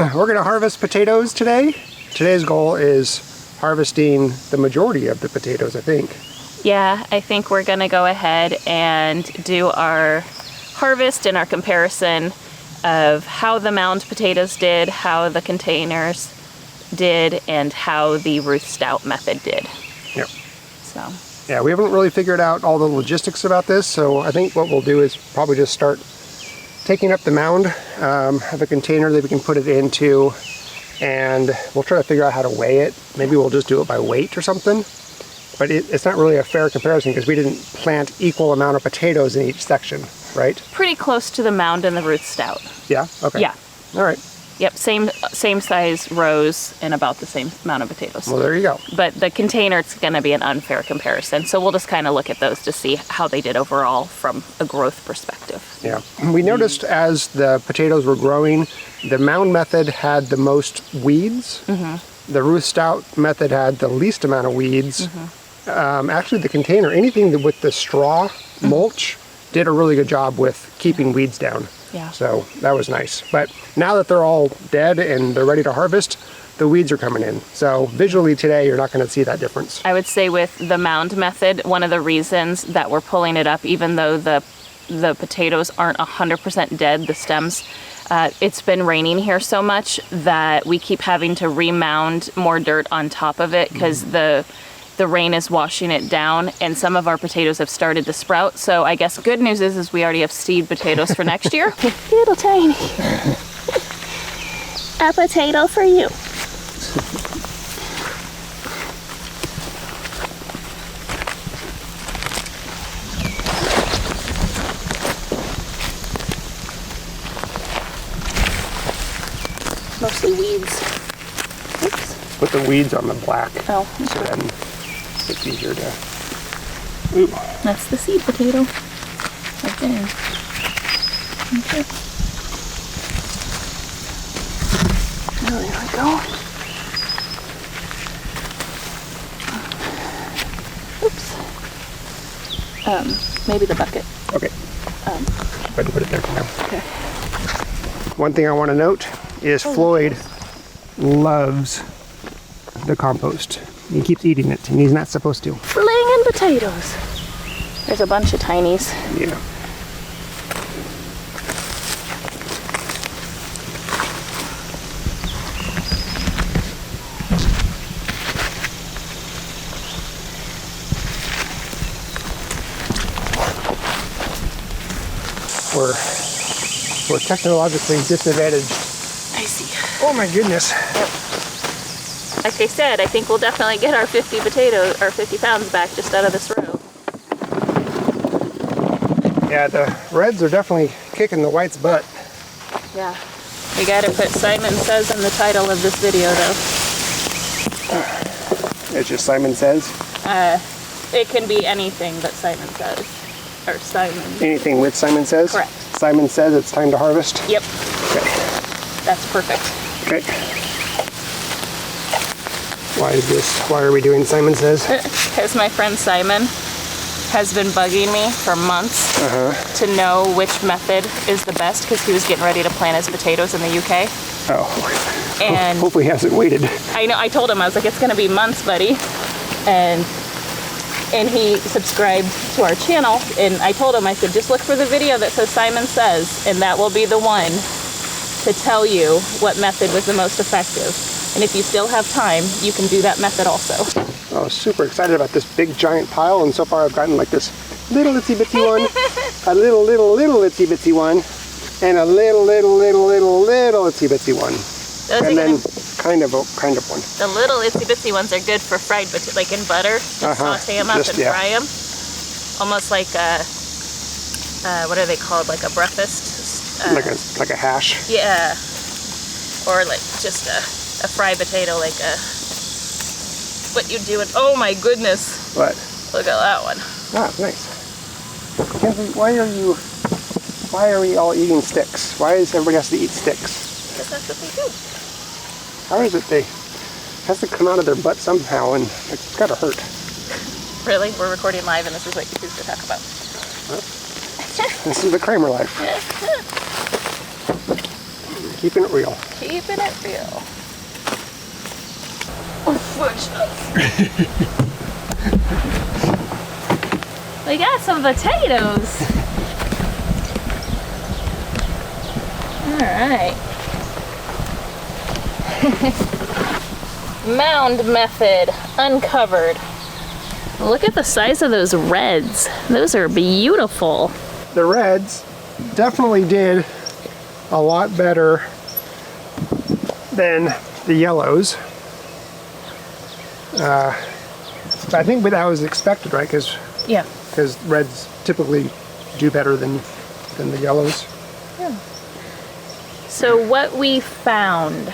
We're gonna harvest potatoes today. Today's goal is harvesting the majority of the potatoes, I think. Yeah, I think we're gonna go ahead and do our harvest and our comparison of how the mound potatoes did, how the containers did, and how the Ruth Stout Method did. Yep. So. Yeah, we haven't really figured out all the logistics about this, so I think what we'll do is probably just start taking up the mound, have a container that we can put it into, and we'll try to figure out how to weigh it. Maybe we'll just do it by weight or something. But it's not really a fair comparison because we didn't plant equal amount of potatoes in each section, right? Pretty close to the mound and the Ruth Stout. Yeah? Okay. Yeah. All right. Yep, same size rows and about the same amount of potatoes. Well, there you go. But the container, it's going to be an unfair comparison. So we'll just kind of look at those to see how they did overall from a growth perspective. Yeah. We noticed as the potatoes were growing, the Mound Method had the most weeds. Mm-hmm. The Ruth Stout Method had the least amount of weeds. Mm-hmm. Actually, the container, anything with the straw mulch, did a really good job with keeping weeds down. Yeah. So that was nice. But now that they're all dead and they're ready to harvest, the weeds are coming in. So visually today, you're not going to see that difference. I would say with the Mound Method, one of the reasons that we're pulling it up, even though the potatoes aren't 100% dead, the stems, it's been raining here so much that we keep having to remound more dirt on top of it because the rain is washing it down, and some of our potatoes have started to sprout. So I guess good news is we already have seed potatoes for next year. Little tiny. A potato for you. Mostly weeds. Oops. Put the weeds on the black. Oh, so then it's easier to... Ooh. That's the seed potato. Right there. Okay. Oh, there we go. Oops. Maybe the bucket. Okay. Go ahead and put it there for now. Okay. One thing I want to note is Floyd loves the compost. He keeps eating it, and he's not supposed to. Flinging potatoes. There's a bunch of tinies. Yeah. We're technologically disadvantaged. I see. Oh my goodness. Yep. Like I said, I think we'll definitely get our 50 potatoes, or 50 pounds back just out of this row. Yeah, the reds are definitely kicking the whites' butt. Yeah. We gotta put Simon Says in the title of this video, though. It's just Simon Says? It can be anything that Simon says. Or Simon. Anything with Simon Says? Correct. Simon Says it's time to harvest? Yep. Okay. That's perfect. Okay. Why are we doing Simon Says? Because my friend Simon has been bugging me for months to know which method is the best because he was getting ready to plant his potatoes in the UK. Oh. And hopefully he hasn't waited. I know, I told him, I was like, it's gonna be months, buddy. And he subscribed to our channel, and I told him, I said, just look for the video that says Simon Says, and that will be the one to tell you what method was the most effective. And if you still have time, you can do that method also. I was super excited about this big giant pile, and so far I've gotten like this little itsy bitsy one, a little itsy bitsy one, and a little itsy bitsy one. Those and then kind of one. The little itsy bitsy ones are good for fried, but like in butter, just saute them up and fry them. Almost like a, what are they called? Like a breakfast? Like a hash? Yeah. Or like just a fried potato, like a, what you do. Oh my goodness. What? Look at that one. Ah, nice. Kenzie, why are we all eating sticks? Why does everybody has to eat sticks? Because that's what they do. How is it it has to come out of their butt somehow, and it's gotta hurt. Really? We're recording live and this is what you choose to talk about. This is the Kraemer life. Keeping it real. Keeping it real. Oh, fudge. We got some potatoes. All right. Mound Method, uncovered. Look at the size of those reds. Those are beautiful. The reds definitely did a lot better than the yellows. But I think that was expected, right? Because reds typically do better than the yellows. Yeah. So what we found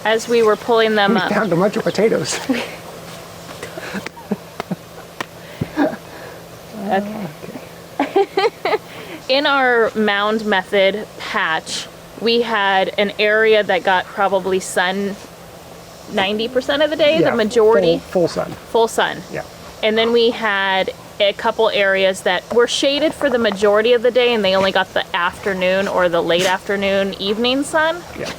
as we were pulling them up. We found a bunch of potatoes. Okay. In our Mound Method patch, we had an area that got probably sun 90% of the day, Yeah, the majority. Full sun. Full sun. Yeah. And then we had a couple areas that were shaded for the majority of the day and they only got the afternoon or the late afternoon, evening sun. Yeah.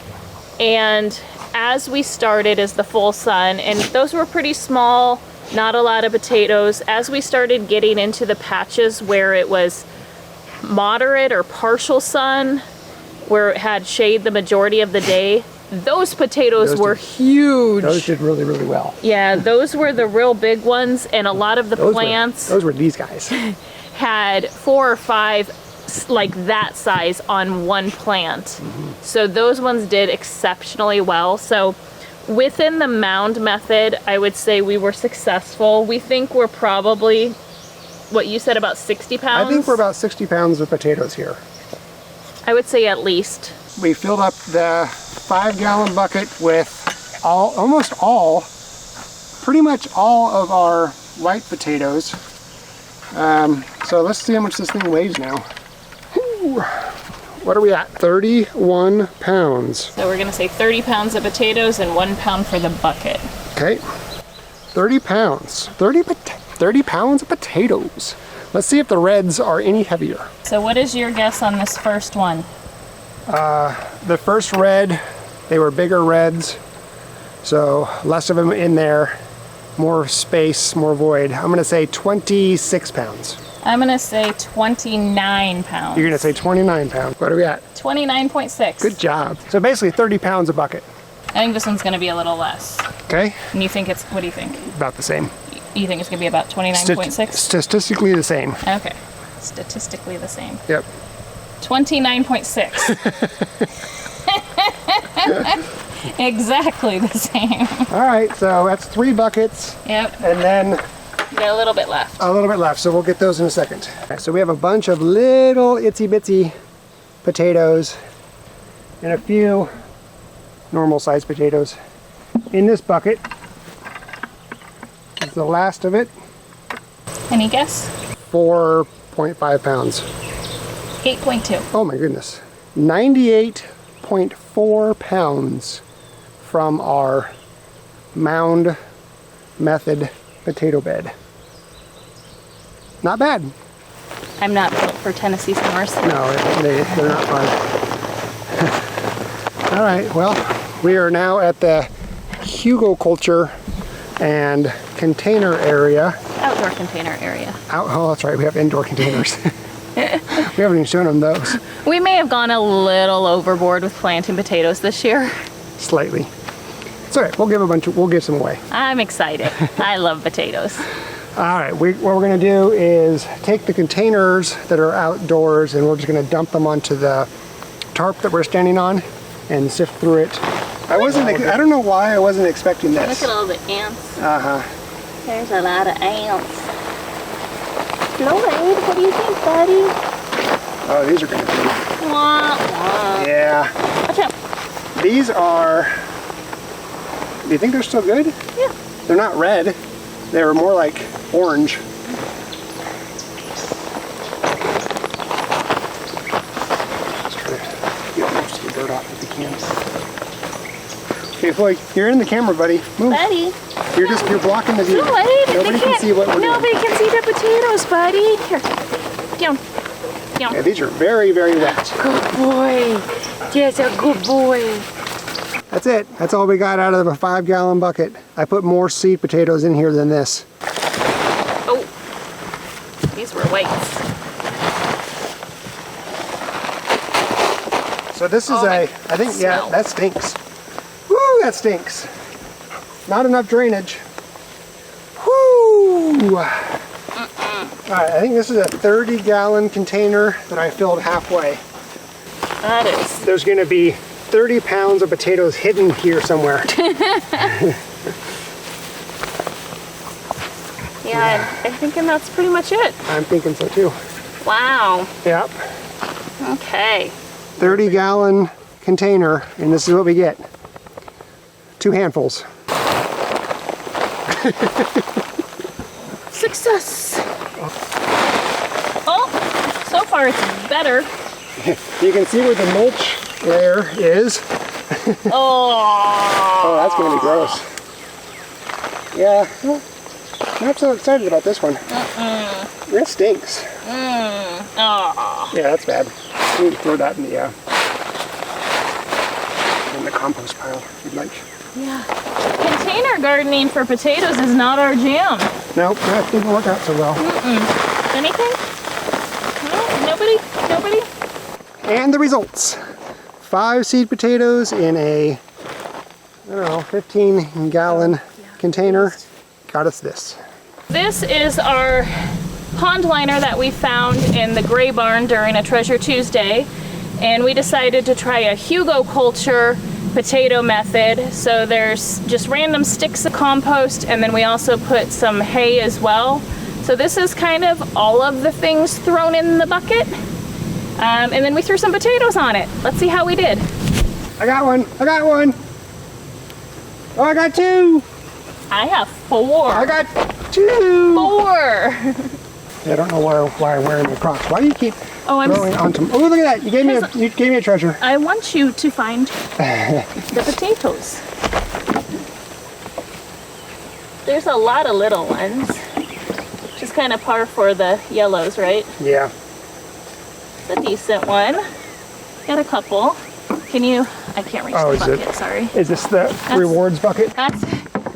And as we started as the full sun, and those were pretty small, not a lot of potatoes. As we started getting into the patches where it was moderate or partial sun, where it had shade the majority of the day, those potatoes were huge. Those did really, really well. Yeah, those were the real big ones, and a lot of the plants Those were these guys. had 4 or 5 like that size on one plant. Mm-hmm. So those ones did exceptionally well. So within the Mound Method, I would say we were successful. We think we're probably, what you said, about 60 pounds? I think we're about 60 pounds of potatoes here. I would say at least. We filled up the 5-gallon bucket with pretty much all of our white potatoes. So let's see how much this thing weighs now. Whew. What are we at? 31 pounds. So we're gonna say 30 pounds of potatoes and 1 pound for the bucket. Okay, 30 pounds. 30 pounds of potatoes. Let's see if the reds are any heavier. So what is your guess on this first one? The first red, they were bigger reds, so less of them in there, more space, more void. I'm gonna say 26 pounds. I'm gonna say 29 pounds. You're gonna say 29 pounds. What are we at? 29.6. Good job. So basically 30 pounds a bucket. I think this one's gonna be a little less. Okay? And you think what do you think? About the same. You think it's gonna be about 29.6? Statistically the same. Okay. Statistically the same. Yep. 29.6. Exactly the same. All right, so that's 3 buckets. Yep. And then We got a little bit left. a little bit left, so we'll get those in a second. All right, so we have a bunch of little itsy bitsy potatoes and a few normal sized potatoes in this bucket. This is the last of it. Any guess? 4.5 pounds. 8.2. Oh my goodness. 98.4 pounds from our Mound Method potato bed. Not bad. I'm not built for Tennessee summers. No, they're not fun. All right, well, we are now at the hugelculture and container area. Outdoor container area. Oh, that's right, we have indoor containers. We haven't even shown them those. We may have gone a little overboard with planting potatoes this year. Slightly. It's all right, we'll give some away. I'm excited. I love potatoes. All right, what we're gonna do is take the containers that are outdoors and we're just gonna dump them onto the tarp that we're standing on and sift through it. I don't know why I wasn't expecting this. Look at all the ants. Uh-huh. There's a lot of ants. Lloyd, what do you think, buddy? Oh, these are gonna be. Wah, wah. Yeah. Watch out. These are, do you think they're still good? Yeah. They're not red. They're more like orange. Just try to get most of the dirt off if you can. Okay, Floyd, you're in the camera, buddy. Move. Buddy. You're blocking the view. Lloyd, Nobody can see what we're doing. Nobody can see the potatoes, buddy. Here. Down. Down. Yeah, these are very, very wet. Good boy. Yes, a good boy. That's it. That's all we got out of a 5-gallon bucket. I put more seed potatoes in here than this. Oh, these were whites. So this is I think, yeah, smell. that stinks. Woo, that stinks. Not enough drainage. Woo! Alright, I think this is a 30-gallon container that I filled halfway. That is. There's going to be 30 pounds of potatoes hidden here somewhere. Yeah, I'm thinking that's pretty much it. I'm thinking so too. Wow. Yep. Okay. 30-gallon container, and this is what we get. 2 handfuls. Success. Oh, so far it's better. You can see where the mulch layer is. Oh. That's going to be gross. Yeah, well, not so excited about this one. It stinks. Oh. Yeah, that's bad. We need to throw that in the compost pile if you'd like. Yeah. Container gardening for potatoes is not our jam. Nope, that didn't work out so well. Anything? No? Nobody? Nobody? And the results. 5 seed potatoes in a, I don't know, 15-gallon container. Got us this. This is our pond liner that we found in the gray barn during a Treasure Tuesday, and we decided to try a Hugo culture potato method. So there's just random sticks of compost, and then we also put some hay as well. So this is kind of all of the things thrown in the bucket, and then we threw some potatoes on it. Let's see how we did. I got one. I got one. Oh, I got 2. I have 4. I got 2. 4. I don't know why I'm wearing my Crocs. Why do you keep throwing onto? Oh, look at that! You gave me a treasure. I want you to find the potatoes. There's a lot of little ones. Just kind of par for the yellows, right? Yeah. It's a decent one. Got a couple. Can you? I can't reach the bucket. Sorry. Is this the rewards bucket? That's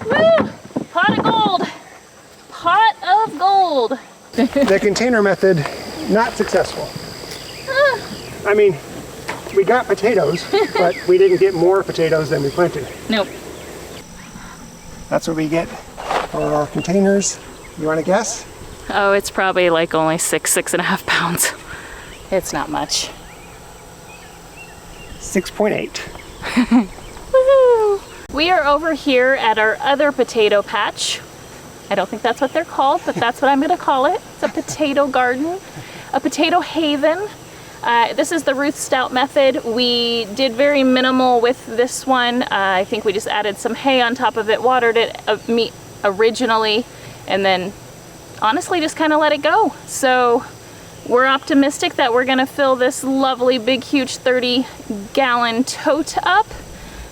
woo! Pot of gold. Pot of gold. The container method, not successful. I mean, we got potatoes, but we didn't get more potatoes than we planted. Nope. That's what we get for our containers. You want to guess? Oh, it's probably like only 6.5 pounds. It's not much. 6.8. Woohoo! We are over here at our other potato patch. I don't think that's what they're called, but that's what I'm going to call it. It's a potato garden, a potato haven. This is the Ruth Stout Method. We did very minimal with this one. I think we just added some hay on top of it, watered it originally, and then honestly just kind of let it go. So we're optimistic that we're going to fill this lovely big huge 30-gallon tote up.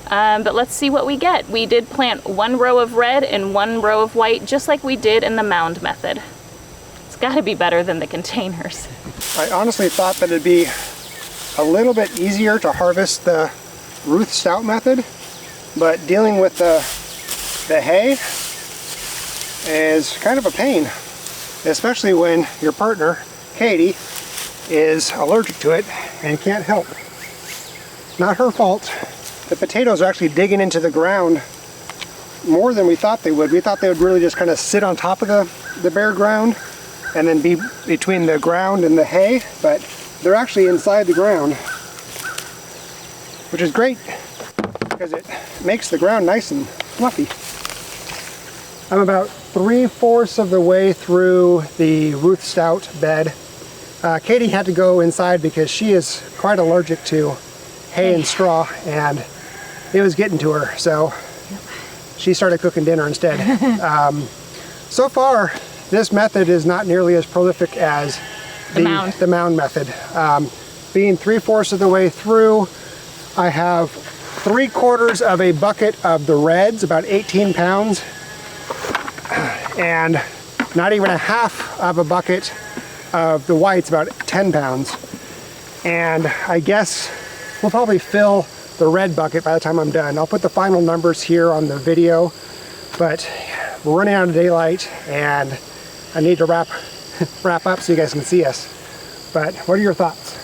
But let's see what we get. We did plant 1 row of red and 1 row of white, just like we did in the Mound Method. It's got to be better than the containers. I honestly thought that it'd be a little bit easier to harvest the Ruth Stout Method, but dealing with the hay is kind of a pain, especially when your partner, Katie, is allergic to it and can't help. Not her fault. The potatoes are actually digging into the ground more than we thought they would. We thought they would really just kind of sit on top of the bare ground and then be between the ground and the hay, but they're actually inside the ground, which is great because it makes the ground nice and fluffy. I'm about 3/4 of the way through the Ruth Stout bed. Katie had to go inside because she is quite allergic to hay and straw, and it was getting to her, so she started cooking dinner instead. So far, this method is not nearly as prolific as the Mound Method. Being 3/4 of the way through, I have 3/4 of a bucket of the reds, about 18 pounds, and not even a half of a bucket of the whites, about 10 pounds. And I guess we'll probably fill the red bucket by the time I'm done. I'll put the final numbers here on the video, but we're running out of daylight and I need to wrap up so you guys can see us. But what are your thoughts?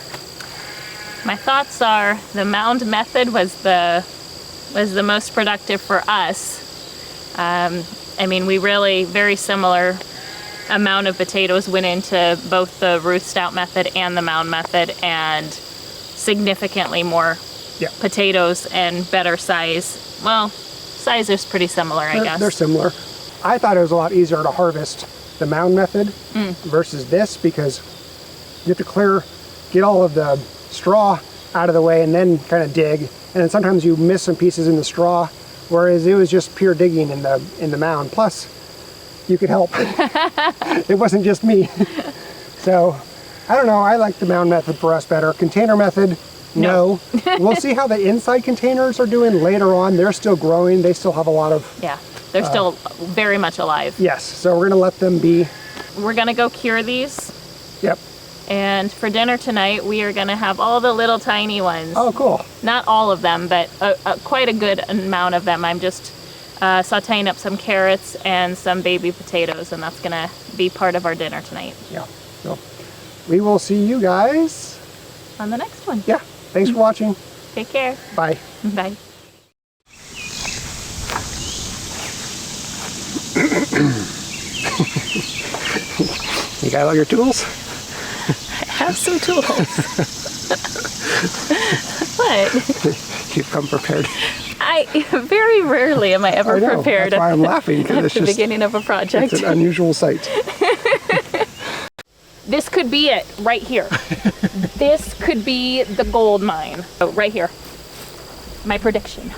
My thoughts are the Mound Method was the most productive for us. I mean, we really, very similar amount of potatoes went into both the Ruth Stout Method and the Mound Method, and significantly more potatoes and better size. Well, size is pretty similar, I guess. They're similar. I thought it was a lot easier to harvest the Mound Method versus this, because you have to get all of the straw out of the way and then kind of dig, and then sometimes you miss some pieces in the straw, whereas it was just pure digging in the mound. Plus, you could help. It wasn't just me. So, I don't know, I like the Mound Method for us better. Container method, no. We'll see how the inside containers are doing later on. They're still growing. They still have a lot of... Yeah, they're still very much alive. Yes, so we're gonna let them be. We're gonna go cure these. Yep. And for dinner tonight, we are gonna have all the little tiny ones. Oh, cool. Not all of them, but quite a good amount of them. I'm just sauteing up some carrots and some baby potatoes, and that's gonna be part of our dinner tonight. Yeah, so we will see you guys on the next one. Yeah, thanks for watching. Take care. Bye. Bye. You got all your tools? I have some tools. What? You've come prepared. Very rarely am I ever prepared. That's why I'm laughing, because it's the beginning of a project. It's an unusual sight. This could be it right here. This could be the gold mine. Oh, right here. My prediction.